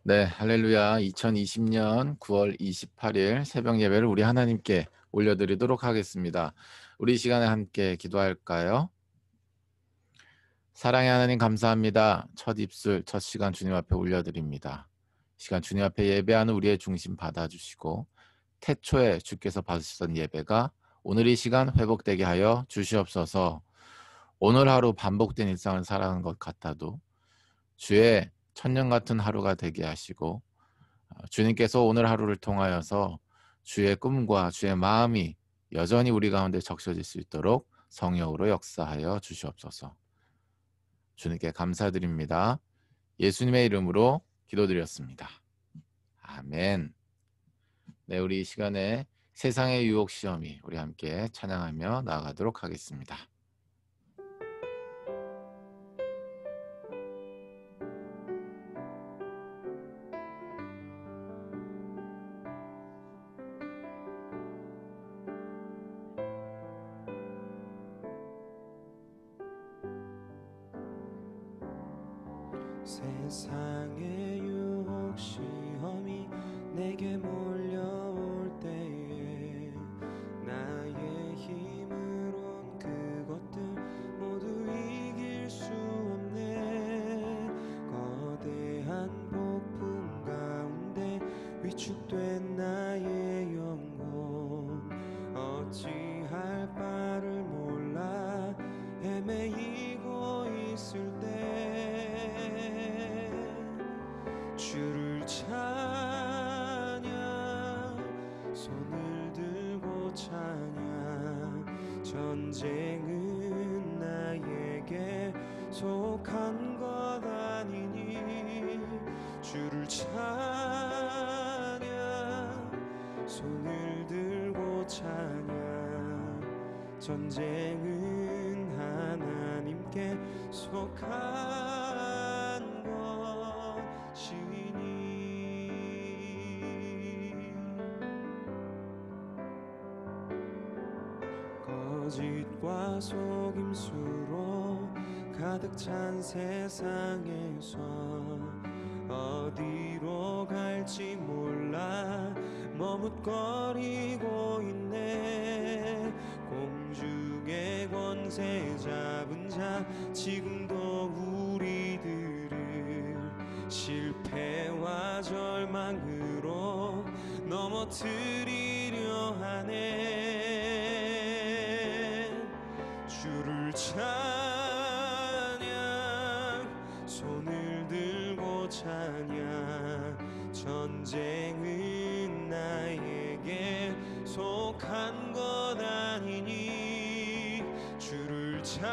네, 할렐루야. 2020년 9월 28일 새벽 예배를 우리 하나님께 올려드리도록 하겠습니다. 우리 이 시간에 함께 기도할까요? 사랑의 하나님 감사합니다. 첫 입술, 첫 시간 주님 앞에 올려드립니다. 이 시간 주님 앞에 예배하는 우리의 중심 받아주시고 태초에 주께서 받으시던 예배가 오늘 이 시간 회복되게 하여 주시옵소서. 오늘 하루 반복된 일상을 살아가는 것 같아도 주의 천년 같은 하루가 되게 하시고 주님께서 오늘 하루를 통하여서 주의 꿈과 주의 마음이 여전히 우리 가운데 적셔질 수 있도록 성령으로 역사하여 주시옵소서. 주님께 감사드립니다. 예수님의 이름으로 기도드렸습니다. 아멘. 네, 우리 이 시간에 세상의 유혹 시험이 우리 함께 찬양하며 나아가도록 하겠습니다. 세상의 유혹 시험이 내게 몰려올 때에 나의 힘으론 그것들 모두 이길 수 없네. 거대한 폭풍 가운데 위축된 나의 영혼 어찌할 바를 몰라 헤매이고 있을 때 주를 찬양, 손을 들고 찬양. 전쟁은 나에게 속한 것 아니니 주를 찬양, 손을 들고 찬양. 전쟁은 하나님께 속한 것이니. 거짓과 속임수로 가득 찬 세상에서 어디로 갈지 몰라 머뭇거리고 있네. 공중의 권세 잡은 자 지금도 우리들을 실패와 절망으로 넘어뜨리려 하네. 주를 찬양, 손을 들고 찬양. 전쟁은 나에게 속한 것 아니니 주를 찬양,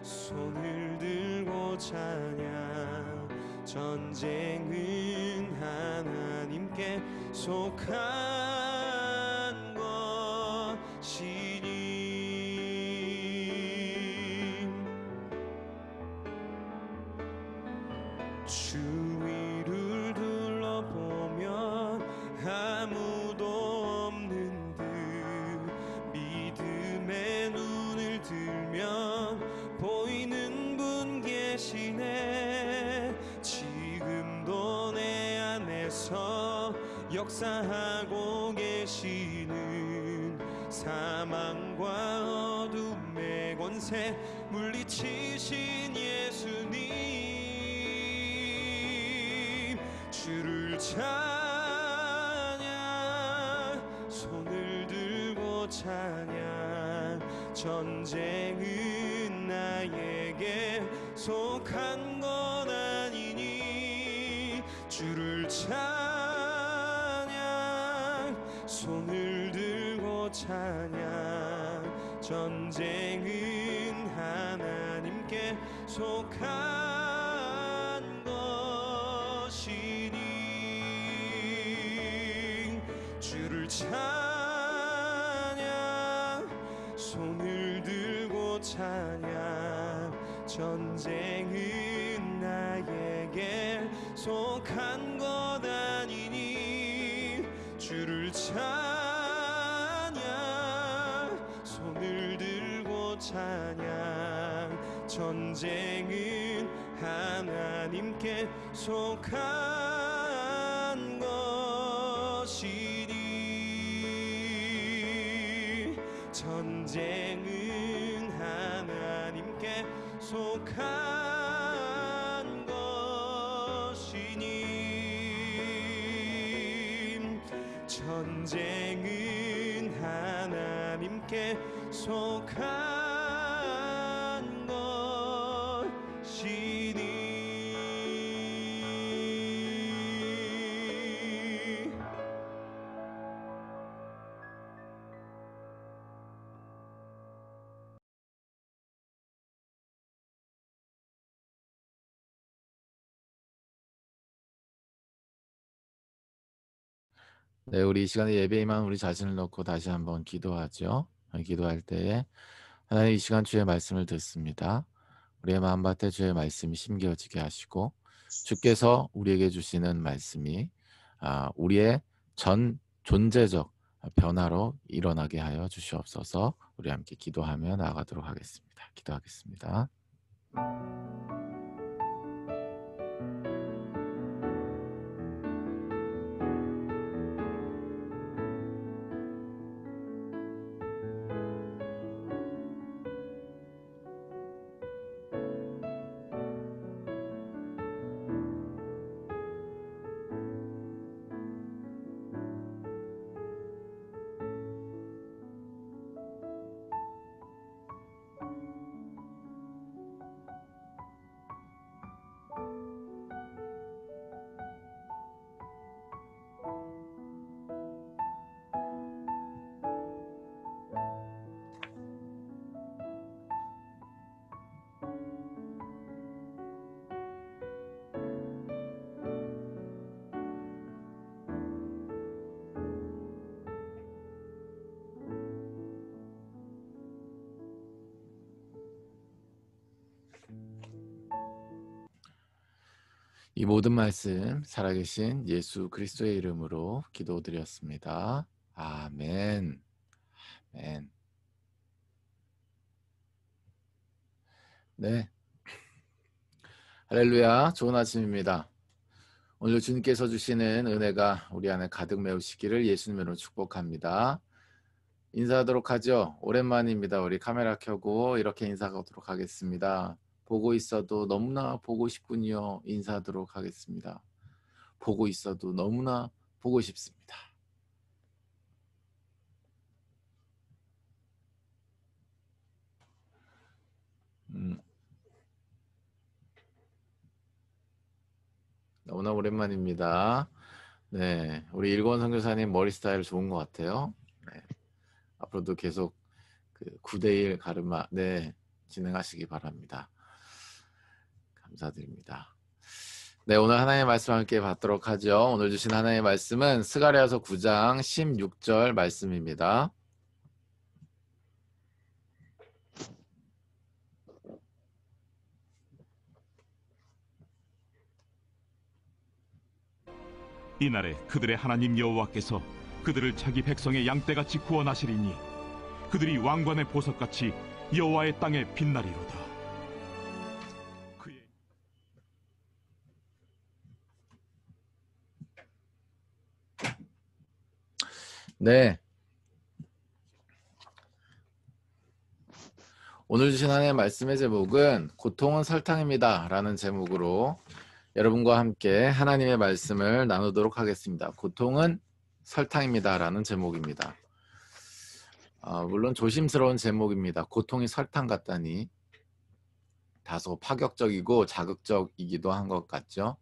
손을 들고 찬양. 전쟁은 하나님께 속한 것이니. 주위를 둘러보면 아무도 없는 듯 믿음의 눈을 들면 보이는 분 계시네. 지금도 내 안에서 역사하고 계시는 사망과 어둠의 권세 물리치신 예수님. 주를 찬양, 손을 들고 찬양. 전쟁은 나에게 속한 것 아니니 주를 찬양, 손을 들고 찬양. 전쟁은 하나님께 속한 것이니. 주를 찬양, 손을 들고 찬양. 전쟁은 나에게 속한 것 아니니 주를 찬양, 손을 들고 찬양. 전쟁은 하나님께 속한 것이니 전쟁은 하나님께 속한 것이니 전쟁은 하나님께 속한 것이니 네, 우리 이 시간에 예배에 임한 우리 자신을 놓고 다시 한번 기도하죠. 기도할 때에 하나님, 이 시간 주의 말씀을 듣습니다. 우리의 마음밭에 주의 말씀이 심겨지게 하시고 주께서 우리에게 주시는 말씀이 우리의 전 존재적 변화로 일어나게 하여 주시옵소서. 우리 함께 기도하며 나아가도록 하겠습니다. 기도하겠습니다. 이 모든 말씀 살아계신 예수 그리스도의 이름으로 기도드렸습니다. 아멘. 아멘. 네, 할렐루야. 좋은 아침입니다. 오늘 주님께서 주시는 은혜가 우리 안에 가득 메우시기를 예수님으로 축복합니다. 인사하도록 하죠. 오랜만입니다. 우리 카메라 켜고 이렇게 인사하도록 하겠습니다. 보고 있어도 너무나 보고 싶군요. 인사하도록 하겠습니다. 보고 있어도 너무나 보고 싶습니다. 너무나 오랜만입니다. 네, 우리 일권 선교사님 머리 스타일 좋은 것 같아요. 네, 앞으로도 계속 그 9대1 가르마 진행하시기 바랍니다. 감사드립니다. 네, 오늘 하나님의 말씀 함께 받도록 하죠. 오늘 주신 하나님의 말씀은 스가랴서 9장 16절 말씀입니다. 이날에 그들의 하나님 여호와께서 그들을 자기 백성의 양떼같이 구원하시리니 그들이 왕관의 보석같이 여호와의 땅에 빛나리로다. 네, 오늘 주신 하나님의 말씀의 제목은 고통은 설탕입니다 라는 제목으로 여러분과 함께 하나님의 말씀을 나누도록 하겠습니다. 고통은 설탕입니다 라는 제목입니다. 물론 조심스러운 제목입니다. 고통이 설탕 같다니 다소 파격적이고 자극적이기도 한 것 같죠.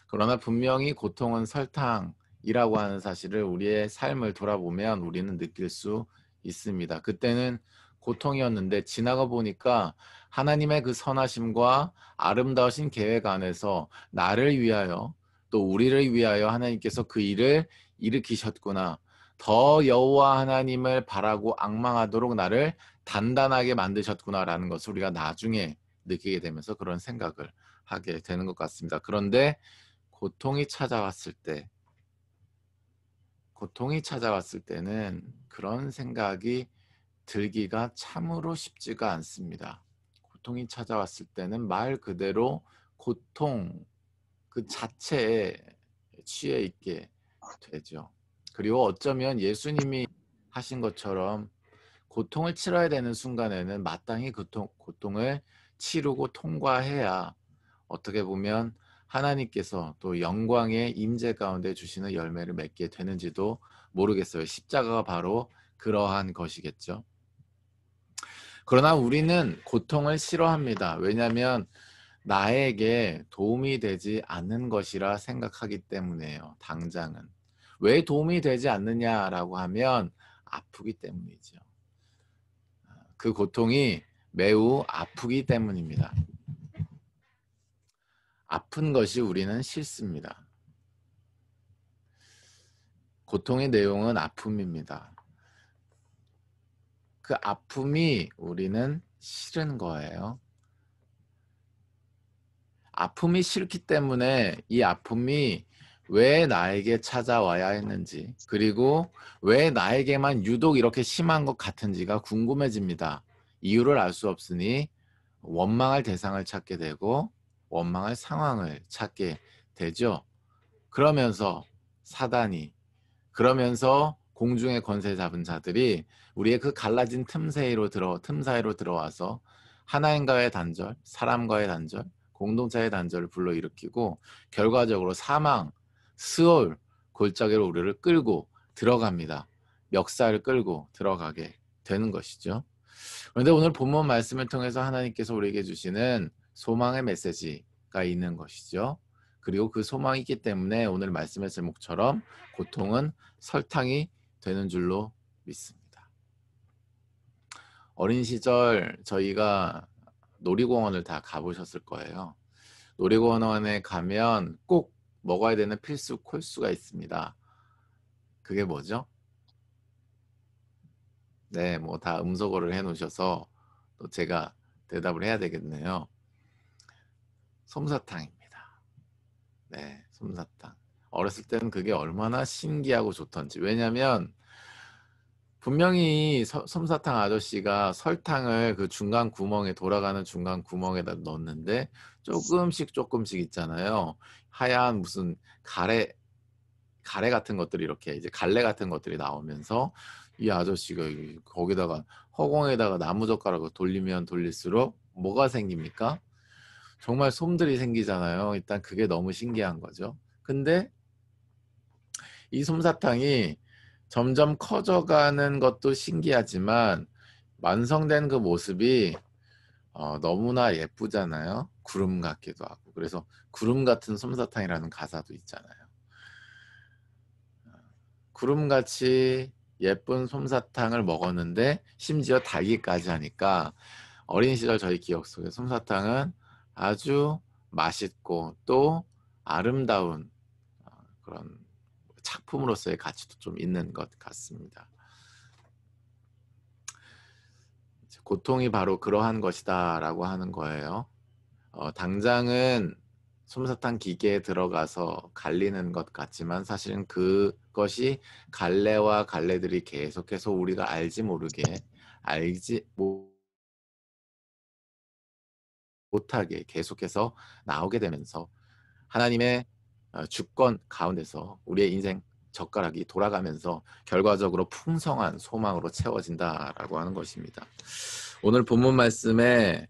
그러나 분명히 고통은 설탕이라고 하는 사실을 우리의 삶을 돌아보면 우리는 느낄 수 있습니다. 그때는 고통이었는데 지나가 보니까 하나님의 그 선하심과 아름다우신 계획 안에서 나를 위하여 또 우리를 위하여 하나님께서 그 일을 일으키셨구나. 더 여호와 하나님을 바라고 앙망하도록 나를 단단하게 만드셨구나라는 것을 우리가 나중에 느끼게 되면서 그런 생각을 하게 되는 것 같습니다. 그런데 고통이 찾아왔을 때는 그런 생각이 들기가 참으로 쉽지가 않습니다. 고통이 찾아왔을 때는 말 그대로 고통 그 자체에 취해 있게 되죠. 그리고 어쩌면 예수님이 하신 것처럼 고통을 치러야 되는 순간에는 마땅히 고통을 치르고 통과해야 어떻게 보면 하나님께서 또 영광의 임재 가운데 주시는 열매를 맺게 되는지도 모르겠어요. 십자가가 바로 그러한 것이겠죠. 그러나 우리는 고통을 싫어합니다. 왜냐하면 나에게 도움이 되지 않는 것이라 생각하기 때문이에요. 당장은. 왜 도움이 되지 않느냐라고 하면 아프기 때문이죠. 그 고통이 매우 아프기 때문입니다. 아픈 것이 우리는 싫습니다. 고통의 내용은 아픔입니다. 그 아픔이 우리는 싫은 거예요. 아픔이 싫기 때문에 이 아픔이 왜 나에게 찾아와야 했는지, 그리고 왜 나에게만 유독 이렇게 심한 것 같은지가 궁금해집니다. 이유를 알 수 없으니 원망할 대상을 찾게 되고 원망할 상황을 찾게 되죠. 그러면서 사단이, 그러면서 공중의 권세 잡은 자들이 우리의 그 갈라진 틈 사이로 들어와서 하나님과의 단절, 사람과의 단절, 공동체의 단절을 불러일으키고 결과적으로 사망, 스올, 골짜기로 우리를 끌고 들어갑니다. 멱살을 끌고 들어가게 되는 것이죠. 그런데 오늘 본문 말씀을 통해서 하나님께서 우리에게 주시는 소망의 메시지가 있는 것이죠. 그리고 그 소망이 있기 때문에 오늘 말씀의 제목처럼 고통은 설탕이 되는 줄로 믿습니다. 어린 시절 저희가 놀이공원을 다 가보셨을 거예요. 놀이공원에 가면 꼭 먹어야 되는 필수 코스가 있습니다. 그게 뭐죠? 네, 뭐 다 음소거를 해놓으셔서 또 제가 대답을 해야 되겠네요. 솜사탕입니다. 네, 솜사탕. 어렸을 때는 그게 얼마나 신기하고 좋던지. 왜냐면 분명히 솜사탕 아저씨가 설탕을 그 중간 구멍에, 돌아가는 중간 구멍에다 넣었는데 조금씩 있잖아요. 하얀 무슨 가래 같은 것들이 이렇게 이제 갈래 같은 것들이 나오면서 이 아저씨가 거기다가 허공에다가 나무젓가락을 돌리면 돌릴수록 뭐가 생깁니까? 정말 솜들이 생기잖아요. 일단 그게 너무 신기한 거죠. 근데 이 솜사탕이 점점 커져가는 것도 신기하지만 완성된 그 모습이 너무나 예쁘잖아요. 구름 같기도 하고. 그래서 구름 같은 솜사탕이라는 가사도 있잖아요. 구름같이 예쁜 솜사탕을 먹었는데 심지어 달기까지 하니까 어린 시절 저희 기억 속에 솜사탕은 아주 맛있고 또 아름다운 그런 작품으로서의 가치도 좀 있는 것 같습니다. 고통이 바로 그러한 것이다 라고 하는 거예요. 당장은 솜사탕 기계에 들어가서 갈리는 것 같지만 사실은 그것이 갈래와 갈래들이 계속해서 우리가 알지 못하게 계속해서 나오게 되면서 하나님의 주권 가운데서 우리의 인생 젓가락이 돌아가면서 결과적으로 풍성한 소망으로 채워진다라고 하는 것입니다. 오늘 본문 말씀에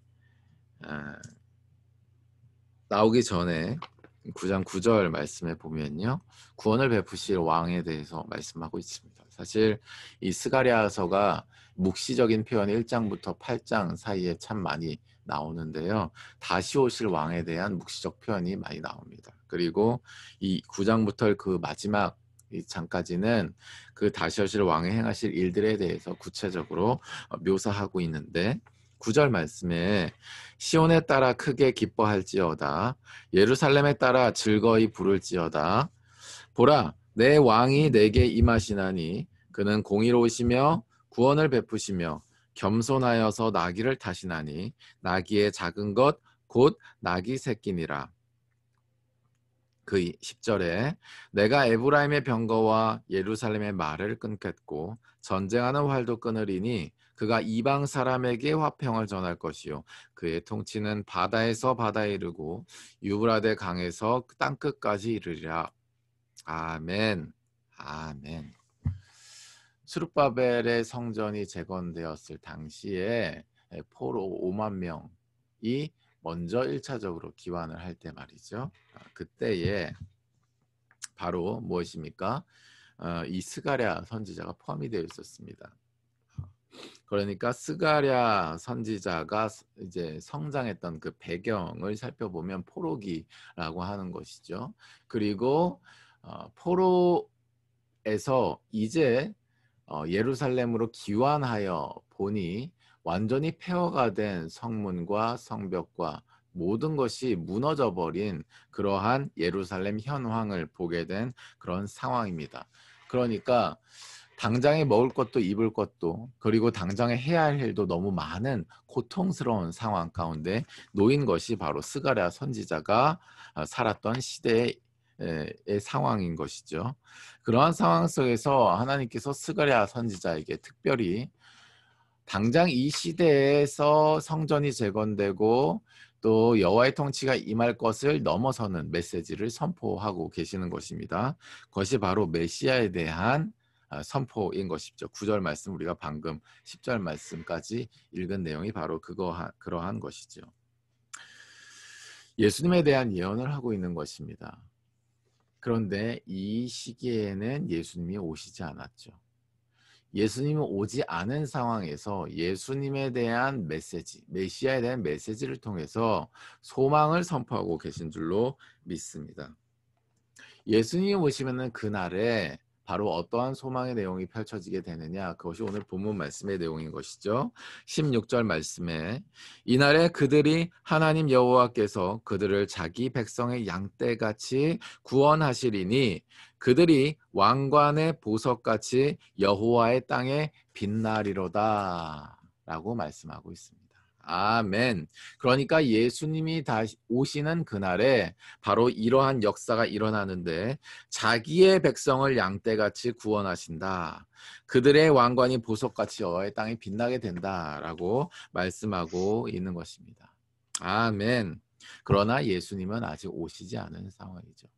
나오기 전에 9장 9절 말씀에 보면요. 구원을 베푸실 왕에 대해서 말씀하고 있습니다. 사실 이 스가랴서가 묵시적인 표현이 1장부터 8장 사이에 참 많이 나오는데요. 다시 오실 왕에 대한 묵시적 표현이 많이 나옵니다. 그리고 이 9장부터 그 마지막 이 장까지는 그 다시 오실 왕의 행하실 일들에 대해서 구체적으로 묘사하고 있는데 9절 말씀에 시온에 따라 크게 기뻐할지어다 예루살렘에 따라 즐거이 부를지어다 보라 내 왕이 내게 임하시나니 그는 공의로우시며 구원을 베푸시며 겸손하여서 나귀를 타시나니 나귀의 작은 것 곧 나귀 새끼니라. 그 10절에 내가 에브라임의 병거와 예루살렘의 말을 끊겠고 전쟁하는 활도 끊으리니 그가 이방 사람에게 화평을 전할 것이요 그의 통치는 바다에서 바다에 이르고 유브라데 강에서 땅 끝까지 이르리라. 아멘. 아멘. 스룹바벨의 성전이 재건되었을 당시에 포로 5만 명이 먼저 1차적으로 기환을 할 때 말이죠. 그때에 바로 무엇입니까? 이 스가랴 선지자가 포함이 되어 있었습니다. 그러니까 스가랴 선지자가 이제 성장했던 그 배경을 살펴보면 포로기라고 하는 것이죠. 그리고 포로에서 이제 예루살렘으로 기환하여 보니 완전히 폐허가 된 성문과 성벽과 모든 것이 무너져 버린 그러한 예루살렘 현황을 보게 된 그런 상황입니다. 그러니까 당장에 먹을 것도 입을 것도 그리고 당장에 해야 할 일도 너무 많은 고통스러운 상황 가운데 놓인 것이 바로 스가랴 선지자가 살았던 시대의 상황인 것이죠. 그러한 상황 속에서 하나님께서 스가랴 선지자에게 특별히 당장 이 시대에서 성전이 재건되고 또 여호와의 통치가 임할 것을 넘어서는 메시지를 선포하고 계시는 것입니다. 그것이 바로 메시아에 대한 선포인 것이죠. 9절 말씀 우리가 방금 10절 말씀까지 읽은 내용이 바로 그러한 것이죠. 예수님에 대한 예언을 하고 있는 것입니다. 그런데 이 시기에는 예수님이 오시지 않았죠. 예수님이 오지 않은 상황에서 예수님에 대한 메시지, 메시아에 대한 메시지를 통해서 소망을 선포하고 계신 줄로 믿습니다. 예수님이 오시면은 그날에 바로 어떠한 소망의 내용이 펼쳐지게 되느냐, 그것이 오늘 본문 말씀의 내용인 것이죠. 16절 말씀에 이날에 그들이 하나님 여호와께서 그들을 자기 백성의 양떼같이 구원하시리니 그들이 왕관의 보석같이 여호와의 땅에 빛나리로다 라고 말씀하고 있습니다. 아멘. 그러니까 예수님이 다시 오시는 그날에 바로 이러한 역사가 일어나는데 자기의 백성을 양떼같이 구원하신다. 그들의 왕관이 보석같이 여호와의 땅에 빛나게 된다라고 말씀하고 있는 것입니다. 아멘. 그러나 예수님은 아직 오시지 않은 상황이죠.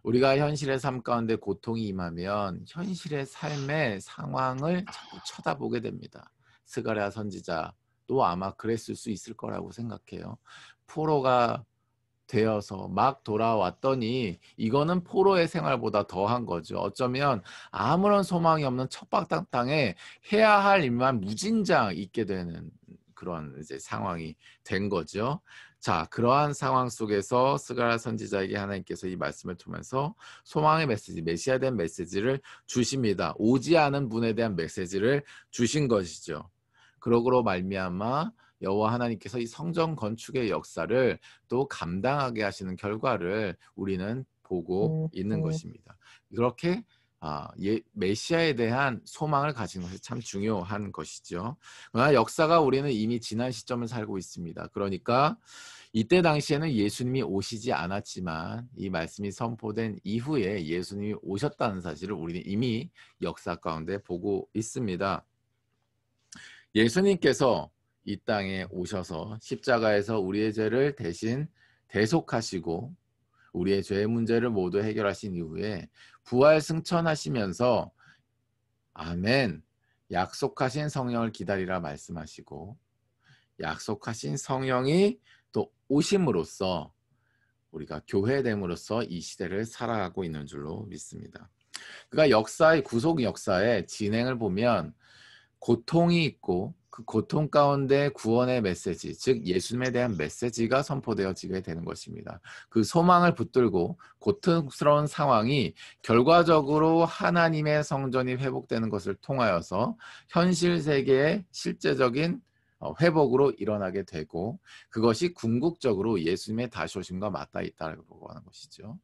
우리가 현실의 삶 가운데 고통이 임하면 현실의 삶의 상황을 자꾸 쳐다보게 됩니다. 스가랴 선지자 또 아마 그랬을 수 있을 거라고 생각해요. 포로가 되어서 막 돌아왔더니 이거는 포로의 생활보다 더한 거죠. 어쩌면 아무런 소망이 없는 척박한 땅에 해야 할 일만 무진장 있게 되는 그런 이제 상황이 된 거죠. 자, 그러한 상황 속에서 스가랴 선지자에게 하나님께서 이 말씀을 통해서 소망의 메시지, 메시아에 대한 메시지를 주십니다. 오지 않은 분에 대한 메시지를 주신 것이죠. 그러므로 말미암아 여호와 하나님께서 이 성전 건축의 역사를 또 감당하게 하시는 결과를 우리는 보고 있는 것입니다. 그렇게 메시아에 대한 소망을 가진 것이 참 중요한 것이죠. 그러나 역사가 우리는 이미 지난 시점을 살고 있습니다. 그러니까 이때 당시에는 예수님이 오시지 않았지만 이 말씀이 선포된 이후에 예수님이 오셨다는 사실을 우리는 이미 역사 가운데 보고 있습니다. 예수님께서 이 땅에 오셔서 십자가에서 우리의 죄를 대신 대속하시고 우리의 죄의 문제를 모두 해결하신 이후에 부활 승천하시면서 아멘, 약속하신 성령을 기다리라 말씀하시고 약속하신 성령이 또 오심으로써 우리가 교회됨으로써 이 시대를 살아가고 있는 줄로 믿습니다. 그러니까 역사의 구속 역사의 진행을 보면 고통이 있고 그 고통 가운데 구원의 메시지, 즉 예수님에 대한 메시지가 선포되어지게 되는 것입니다. 그 소망을 붙들고 고통스러운 상황이 결과적으로 하나님의 성전이 회복되는 것을 통하여서 현실 세계의 실제적인 회복으로 일어나게 되고 그것이 궁극적으로 예수님의 다시 오심과 맞닿아 있다고 하는 것이죠.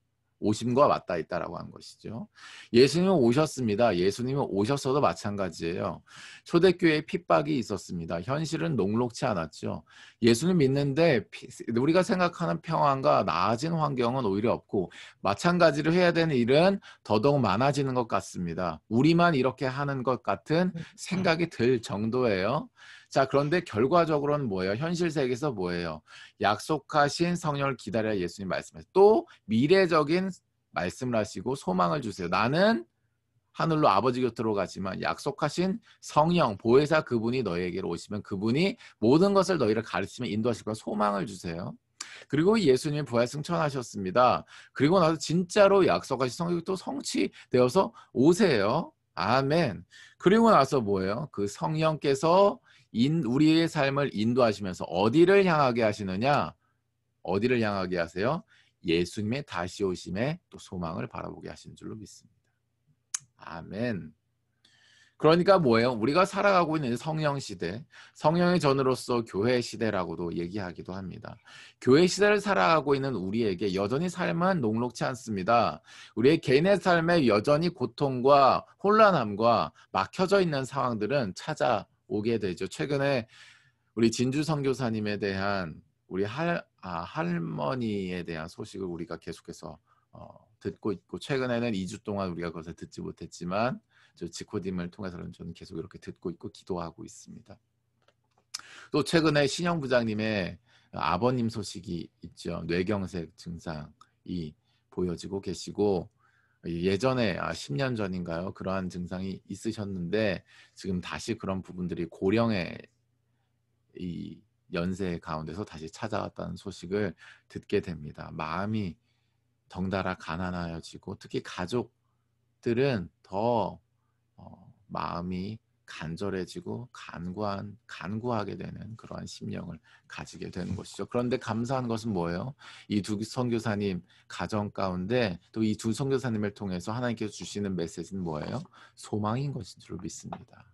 오심과 맞닿아 있다라고 한 것이죠. 예수님은 오셨습니다. 예수님은 오셨어도 마찬가지예요. 초대교회에 핍박이 있었습니다. 현실은 녹록치 않았죠. 예수님 믿는데 우리가 생각하는 평안과 나아진 환경은 오히려 없고 마찬가지로 해야 되는 일은 더더욱 많아지는 것 같습니다. 우리만 이렇게 하는 것 같은 생각이 들 정도예요. 자, 그런데 결과적으로는 뭐예요? 현실 세계에서 뭐예요? 약속하신 성령을 기다려야 예수님 말씀하세요. 또 미래적인 말씀을 하시고 소망을 주세요. 나는 하늘로 아버지 곁으로 가지만 약속하신 성령, 보혜사 그분이 너희에게로 오시면 그분이 모든 것을 너희를 가르치며 인도하실 거라 소망을 주세요. 그리고 예수님이 부활 승천하셨습니다. 그리고 나서 진짜로 약속하신 성령이 또 성취되어서 오세요. 아멘. 그리고 나서 뭐예요? 그 성령께서 우리의 삶을 인도하시면서 어디를 향하게 하시느냐? 어디를 향하게 하세요? 예수님의 다시 오심에 또 소망을 바라보게 하신 줄로 믿습니다. 아멘. 그러니까 뭐예요? 우리가 살아가고 있는 성령 시대, 성령의 전으로서 교회 시대라고도 얘기하기도 합니다. 교회 시대를 살아가고 있는 우리에게 여전히 삶은 녹록치 않습니다. 우리의 개인의 삶에 여전히 고통과 혼란함과 막혀져 있는 상황들은 찾아오게 되죠. 최근에 우리 진주 선교사님에 대한 우리 할머니에 대한 소식을 우리가 계속해서 듣고 있고 최근에는 2주 동안 우리가 그것을 듣지 못했지만 저 지코딤을 통해서는 저는 계속 이렇게 듣고 있고 기도하고 있습니다. 또 최근에 신영 부장님의 아버님 소식이 있죠. 뇌경색 증상이 보여지고 계시고 예전에 10년 전인가요? 그러한 증상이 있으셨는데 지금 다시 그런 부분들이 고령의 이 연세 가운데서 다시 찾아왔다는 소식을 듣게 됩니다. 마음이 덩달아 가난하여지고 특히 가족들은 더 마음이 간절해지고 간구하게 되는 그러한 심령을 가지게 되는 것이죠. 그런데 감사한 것은 뭐예요? 이 두 선교사님 가정 가운데 또 이 두 선교사님을 통해서 하나님께서 주시는 메시지는 뭐예요? 소망인 것인 줄 믿습니다.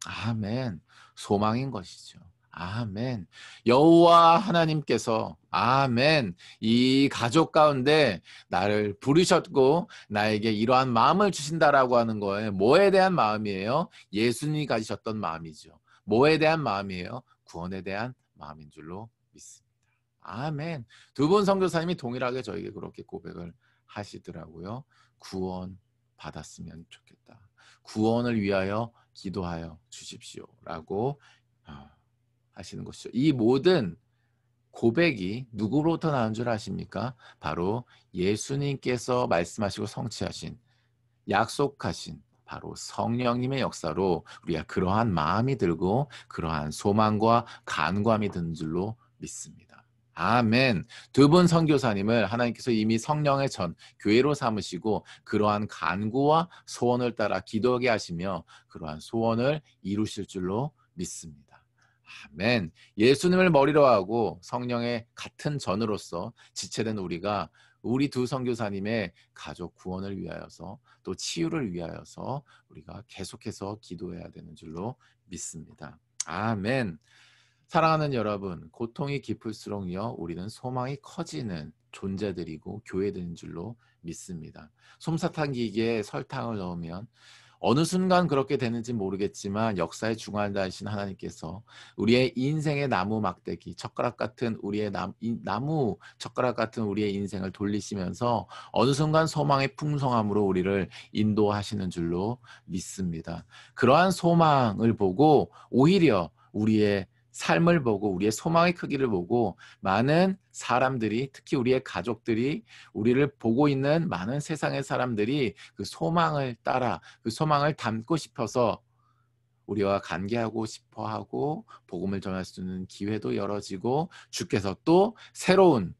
아멘. 소망인 것이죠. 아멘. 여호와 하나님께서 아멘. 이 가족 가운데 나를 부르셨고 나에게 이러한 마음을 주신다라고 하는 거예요. 뭐에 대한 마음이에요? 예수님이 가지셨던 마음이죠. 뭐에 대한 마음이에요? 구원에 대한 마음인 줄로 믿습니다. 아멘. 두 분 선교사님이 동일하게 저에게 그렇게 고백을 하시더라고요. 구원 받았으면 좋겠다. 구원을 위하여 기도하여 주십시오라고 하시는 것이죠. 이 모든 고백이 누구로부터 나온 줄 아십니까? 바로 예수님께서 말씀하시고 성취하신 약속하신 바로 성령님의 역사로 우리가 그러한 마음이 들고 그러한 소망과 간구함이 든 줄로 믿습니다. 아멘. 두 분 선교사님을 하나님께서 이미 성령의 전 교회로 삼으시고 그러한 간구와 소원을 따라 기도하게 하시며 그러한 소원을 이루실 줄로 믿습니다. 아멘. 예수님을 머리로 하고 성령의 같은 전으로서 지체된 우리가 우리 두 선교사님의 가족 구원을 위하여서 또 치유를 위하여서 우리가 계속해서 기도해야 되는 줄로 믿습니다. 아멘. 사랑하는 여러분, 고통이 깊을수록요 우리는 소망이 커지는 존재들이고 교회들인 줄로 믿습니다. 솜사탕 기계에 설탕을 넣으면 어느 순간 그렇게 되는지 모르겠지만 역사의 중환자이신 하나님께서 우리의 인생의 나무 막대기, 젓가락 같은 우리의 나무 젓가락 같은 우리의 인생을 돌리시면서 어느 순간 소망의 풍성함으로 우리를 인도하시는 줄로 믿습니다. 그러한 소망을 보고 오히려 우리의 삶을 보고 우리의 소망의 크기를 보고 많은 사람들이 특히 우리의 가족들이 우리를 보고 있는 많은 세상의 사람들이 그 소망을 따라 그 소망을 담고 싶어서 우리와 관계하고 싶어하고 복음을 전할 수 있는 기회도 열어지고 주께서 또 새로운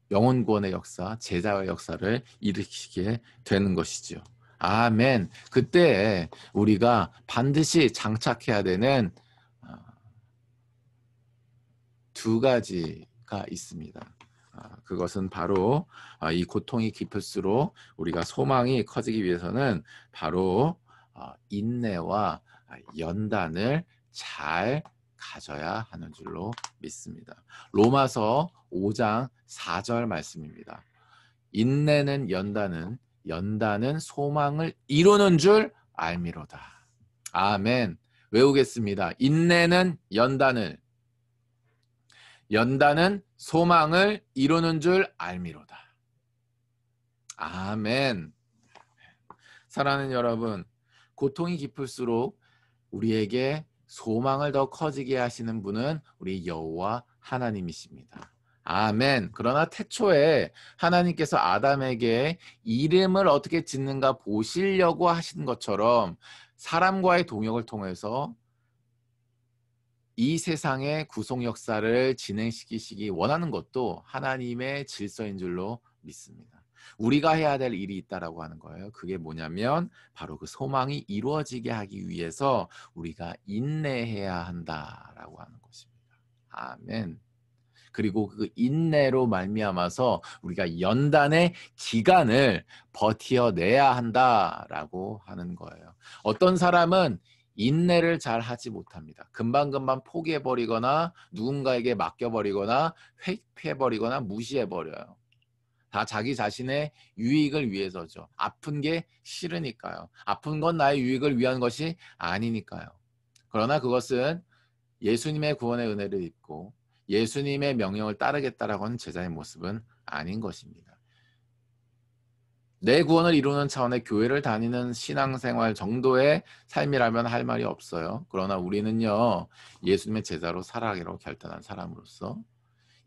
영혼 구원의 역사, 제자의 역사를 일으키게 되는 것이죠. 아멘. 그때 우리가 반드시 장착해야 되는 두 가지가 있습니다. 그것은 바로 이 고통이 깊을수록 우리가 소망이 커지기 위해서는 바로 인내와 연단을 잘 가져야 하는 줄로 믿습니다. 로마서 5장 4절 말씀입니다. 인내는 연단은 연단은 소망을 이루는 줄 알미로다. 아멘. 외우겠습니다. 인내는 연단을 연단은 소망을 이루는 줄 알미로다. 아멘. 사랑하는 여러분, 고통이 깊을수록 우리에게 소망을 더 커지게 하시는 분은 우리 여호와 하나님이십니다. 아멘. 그러나 태초에 하나님께서 아담에게 이름을 어떻게 짓는가 보시려고 하신 것처럼 사람과의 동역을 통해서 이 세상의 구속 역사를 진행시키시기 원하는 것도 하나님의 질서인 줄로 믿습니다. 우리가 해야 될 일이 있다라고 하는 거예요. 그게 뭐냐면 바로 그 소망이 이루어지게 하기 위해서 우리가 인내해야 한다라고 하는 것입니다. 아멘. 그리고 그 인내로 말미암아서 우리가 연단의 기간을 버텨내야 한다라고 하는 거예요. 어떤 사람은 인내를 잘 하지 못합니다. 금방금방 포기해버리거나 누군가에게 맡겨버리거나 회피해버리거나 무시해버려요. 다 자기 자신의 유익을 위해서죠. 아픈 게 싫으니까요. 아픈 건 나의 유익을 위한 것이 아니니까요. 그러나 그것은 예수님의 구원의 은혜를 입고 예수님의 명령을 따르겠다라고 하는 제자의 모습은 아닌 것입니다. 내 구원을 이루는 차원의 교회를 다니는 신앙생활 정도의 삶이라면 할 말이 없어요. 그러나 우리는요, 예수님의 제자로 살아가기로 결단한 사람으로서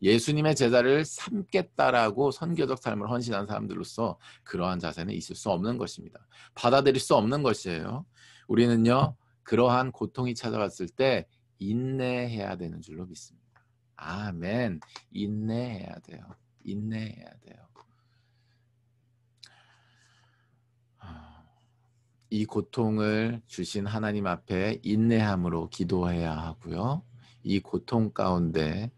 예수님의 제자를 삼겠다라고 선교적 삶을 헌신한 사람들로서 그러한 자세는 있을 수 없는 것입니다. 받아들일 수 없는 것이에요. 우리는요, 그러한 고통이 찾아왔을 때 인내해야 되는 줄로 믿습니다. 아멘. 인내해야 돼요. 인내해야 돼요. 이 고통을 주신 하나님 앞에 인내함으로 기도해야 하고요. 이 고통 가운데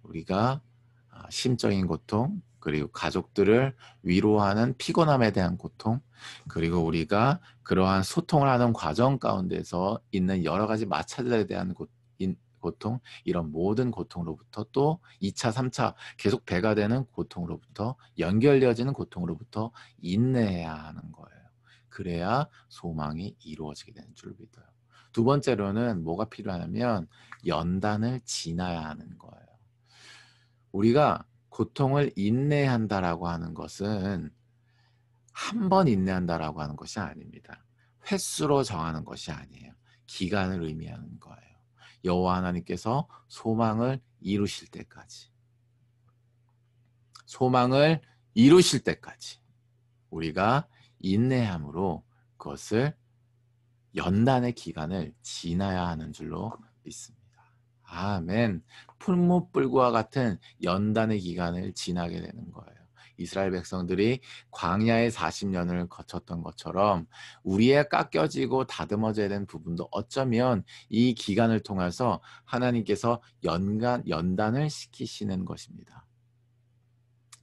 우리가 심적인 고통, 그리고 가족들을 위로하는 피곤함에 대한 고통, 그리고 우리가 그러한 소통을 하는 과정 가운데서 있는 여러 가지 마찰들에 대한 고통, 이런 모든 고통으로부터 또 2차, 3차 계속 배가 되는 고통으로부터 연결되어지는 고통으로부터 인내해야 하는 거예요. 그래야 소망이 이루어지게 되는 줄 믿어요. 두 번째로는 뭐가 필요하냐면 연단을 지나야 하는 거예요. 우리가 고통을 인내한다라고 하는 것은 한 번 인내한다라고 하는 것이 아닙니다. 횟수로 정하는 것이 아니에요. 기간을 의미하는 거예요. 여호와 하나님께서 소망을 이루실 때까지, 소망을 이루실 때까지 우리가 인내함으로 그것을 연단의 기간을 지나야 하는 줄로 믿습니다. 아멘. 풀무불과 같은 연단의 기간을 지나게 되는 거예요. 이스라엘 백성들이 광야의 40년을 거쳤던 것처럼 우리의 깎여지고 다듬어져야 되는 부분도 어쩌면 이 기간을 통해서 하나님께서 연단을 시키시는 것입니다.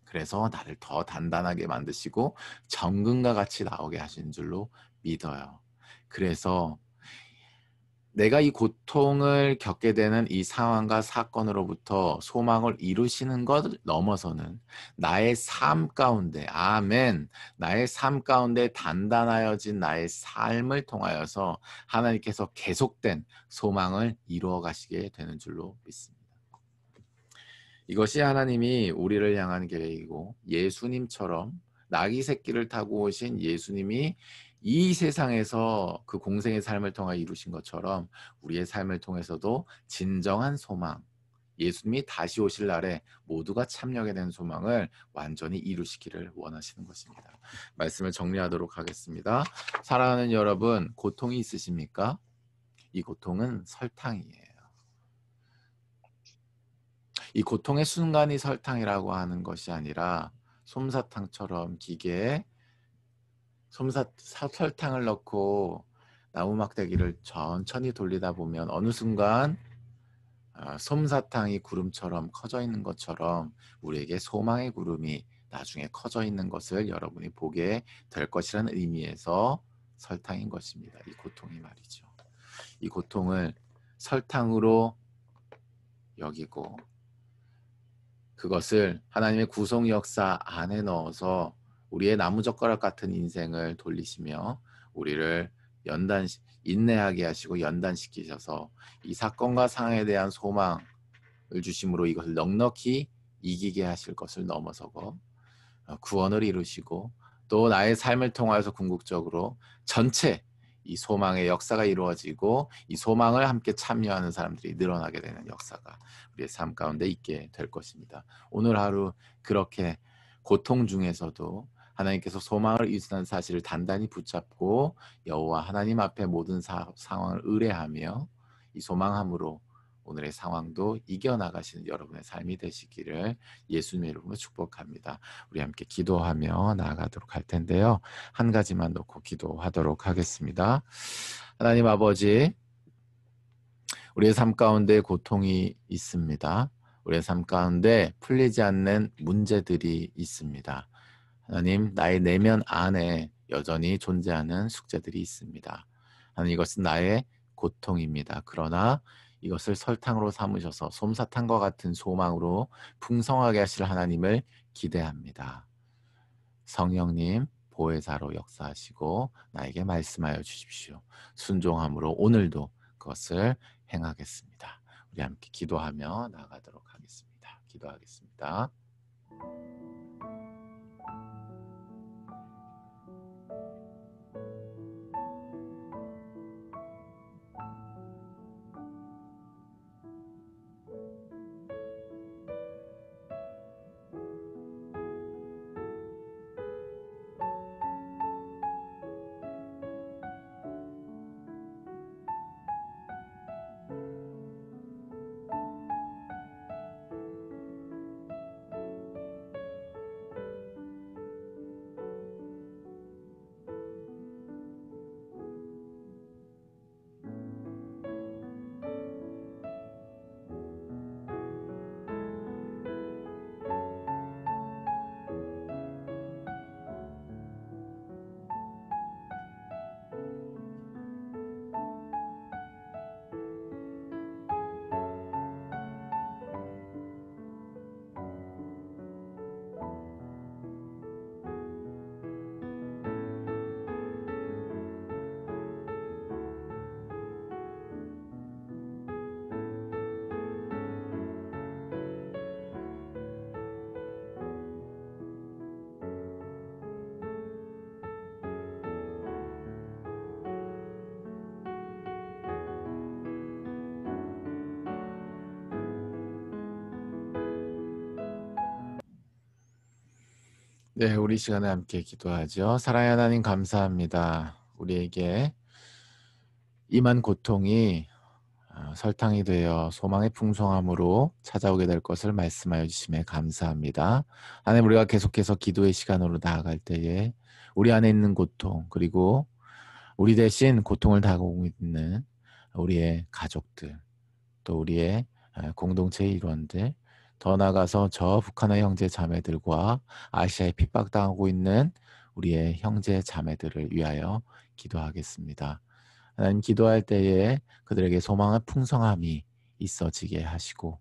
그래서 나를 더 단단하게 만드시고 정금과 같이 나오게 하신 줄로 믿어요. 그래서 내가 이 고통을 겪게 되는 이 상황과 사건으로부터 소망을 이루시는 것 넘어서는 나의 삶 가운데, 아멘, 나의 삶 가운데 단단하여진 나의 삶을 통하여서 하나님께서 계속된 소망을 이루어 가시게 되는 줄로 믿습니다. 이것이 하나님이 우리를 향한 계획이고 예수님처럼 나귀 새끼를 타고 오신 예수님이 이 세상에서 그 공생의 삶을 통해 이루신 것처럼 우리의 삶을 통해서도 진정한 소망, 예수님이 다시 오실 날에 모두가 참여하게 된 소망을 완전히 이루시기를 원하시는 것입니다. 말씀을 정리하도록 하겠습니다. 사랑하는 여러분, 고통이 있으십니까? 이 고통은 설탕이에요. 이 고통의 순간이 설탕이라고 하는 것이 아니라 솜사탕처럼 기계에 설탕을 넣고 나무 막대기를 천천히 돌리다 보면 어느 순간 솜사탕이 구름처럼 커져 있는 것처럼 우리에게 소망의 구름이 나중에 커져 있는 것을 여러분이 보게 될 것이라는 의미에서 설탕인 것입니다. 이 고통이 말이죠. 이 고통을 설탕으로 여기고 그것을 하나님의 구속 역사 안에 넣어서 우리의 나무젓가락 같은 인생을 돌리시며 우리를 인내하게 하시고 연단시키셔서 이 사건과 상황에 대한 소망을 주심으로 이것을 넉넉히 이기게 하실 것을 넘어서고 구원을 이루시고 또 나의 삶을 통하여서 궁극적으로 전체 이 소망의 역사가 이루어지고 이 소망을 함께 참여하는 사람들이 늘어나게 되는 역사가 우리의 삶 가운데 있게 될 것입니다. 오늘 하루 그렇게 고통 중에서도 하나님께서 소망을 이루시는 사실을 단단히 붙잡고 여호와 하나님 앞에 모든 상황을 의뢰하며 이 소망함으로 오늘의 상황도 이겨나가시는 여러분의 삶이 되시기를 예수님의 이름으로 축복합니다. 우리 함께 기도하며 나아가도록 할 텐데요. 한 가지만 놓고 기도하도록 하겠습니다. 하나님 아버지, 우리의 삶 가운데 고통이 있습니다. 우리의 삶 가운데 풀리지 않는 문제들이 있습니다. 하나님, 나의 내면 안에 여전히 존재하는 숙제들이 있습니다. 하나님, 이것은 나의 고통입니다. 그러나 이것을 설탕으로 삼으셔서 솜사탕과 같은 소망으로 풍성하게 하실 하나님을 기대합니다. 성령님, 보혜사로 역사하시고 나에게 말씀하여 주십시오. 순종함으로 오늘도 그것을 행하겠습니다. 우리 함께 기도하며 나아가도록 하겠습니다. 기도하겠습니다. 네, 우리 시간에 함께 기도하죠. 사랑의 하나님 감사합니다. 우리에게 임한 고통이 설탕이 되어 소망의 풍성함으로 찾아오게 될 것을 말씀하여 주심에 감사합니다. 하나님, 우리가 계속해서 기도의 시간으로 나아갈 때에 우리 안에 있는 고통, 그리고 우리 대신 고통을 당하고 있는 우리의 가족들, 또 우리의 공동체의 일원들, 더 나아가서 저 북한의 형제 자매들과 아시아에 핍박당하고 있는 우리의 형제 자매들을 위하여 기도하겠습니다. 하나님, 기도할 때에 그들에게 소망의 풍성함이 있어지게 하시고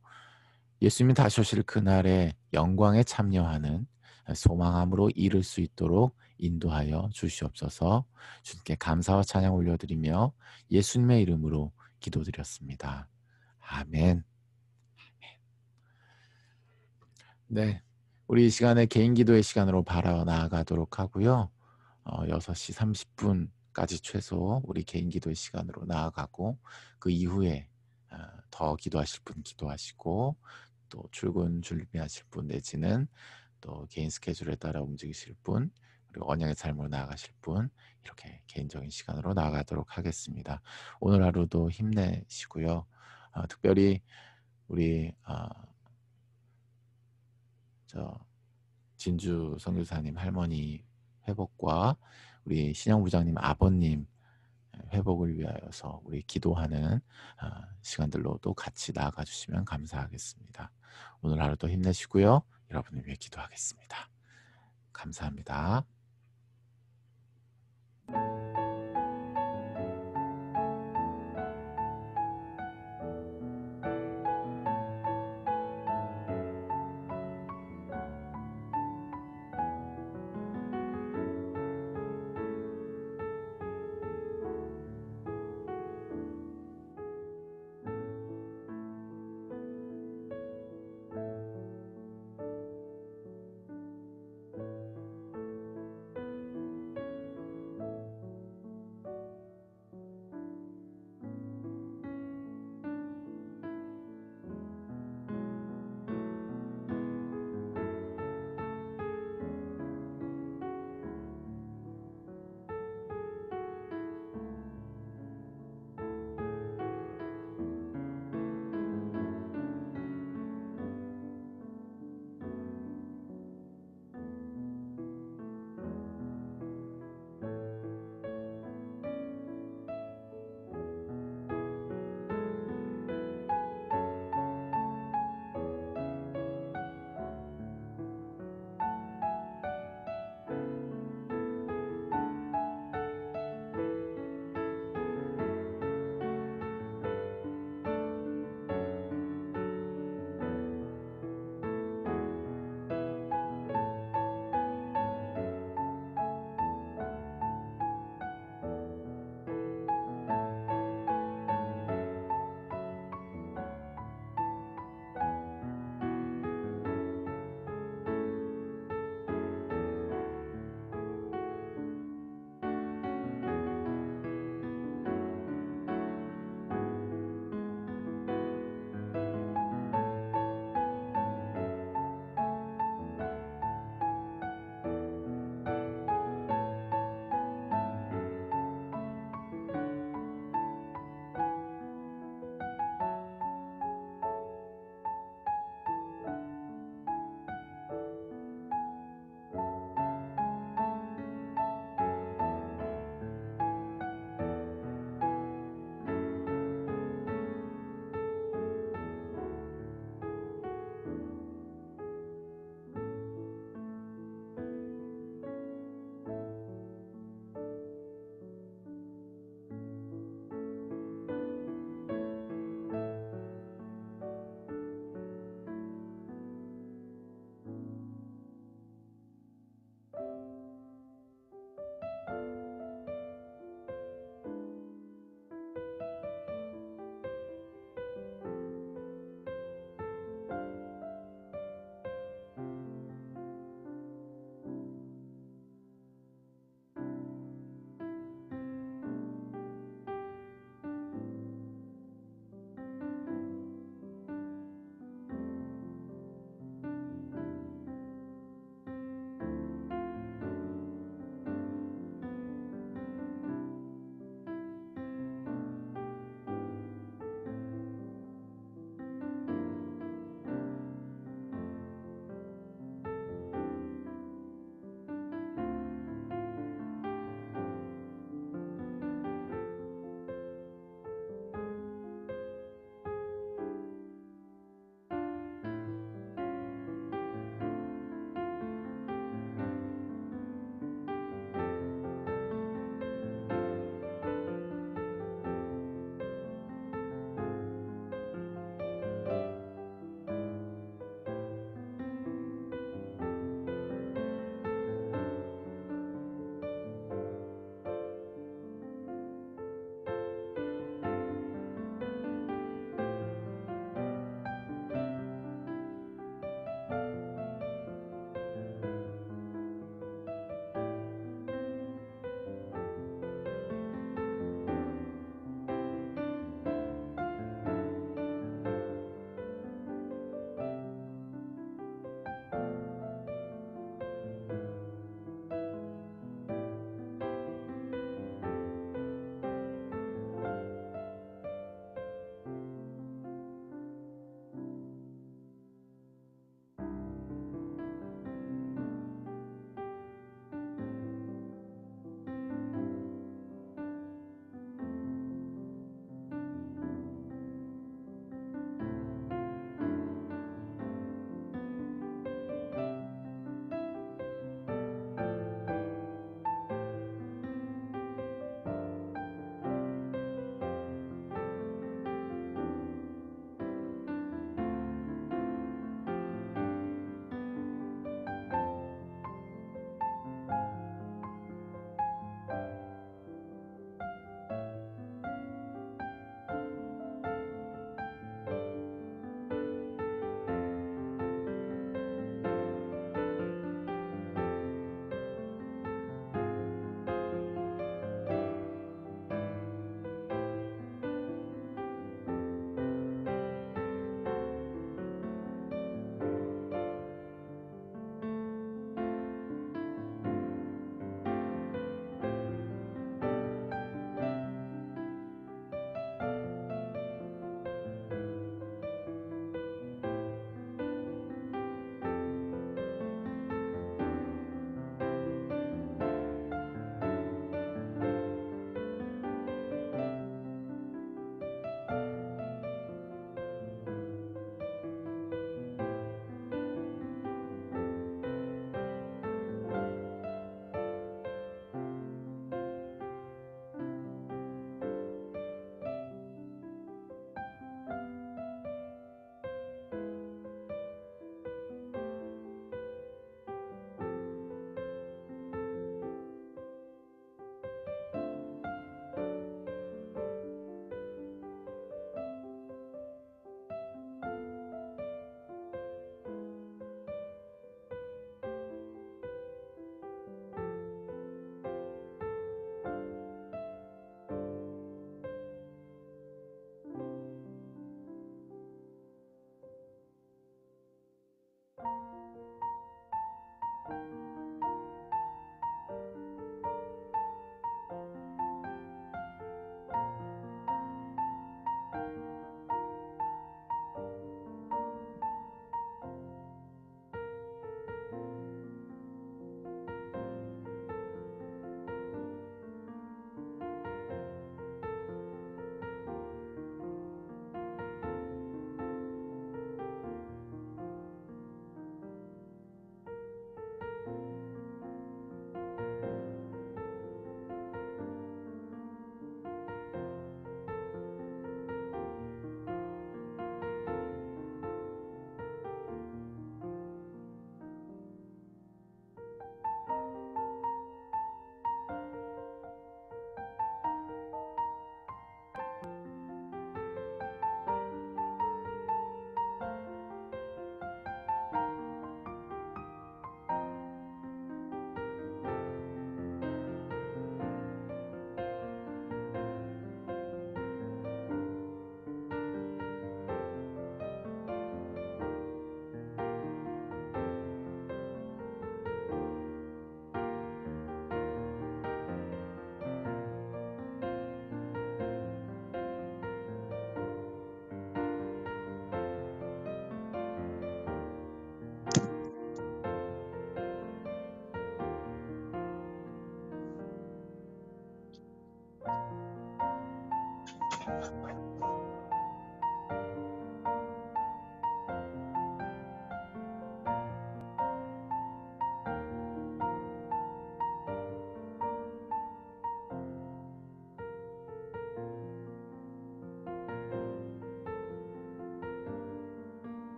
예수님이 다시 오실 그날에 영광에 참여하는 소망함으로 이룰 수 있도록 인도하여 주시옵소서. 주님께 감사와 찬양 올려드리며 예수님의 이름으로 기도드렸습니다. 아멘. 네, 우리 이 시간에 개인 기도의 시간으로 바라 나아가도록 하고요. 6시 30분까지 최소 우리 개인 기도의 시간으로 나아가고 그 이후에 더 기도하실 분 기도하시고 또 출근 준비하실 분 내지는 또 개인 스케줄에 따라 움직이실 분 그리고 언약의 삶으로 나아가실 분 이렇게 개인적인 시간으로 나아가도록 하겠습니다. 오늘 하루도 힘내시고요. 특별히 우리 진주 선교사님 할머니 회복과 우리 신영 부장님 아버님 회복을 위하여서 우리 기도하는 시간들로도 같이 나아가 주시면 감사하겠습니다. 오늘 하루도 힘내시고요. 여러분을 위해 기도하겠습니다. 감사합니다.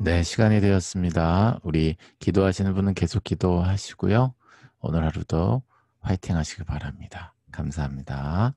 네, 시간이 되었습니다. 우리 기도하시는 분은 계속 기도하시고요. 오늘 하루도 화이팅 하시길 바랍니다. 감사합니다.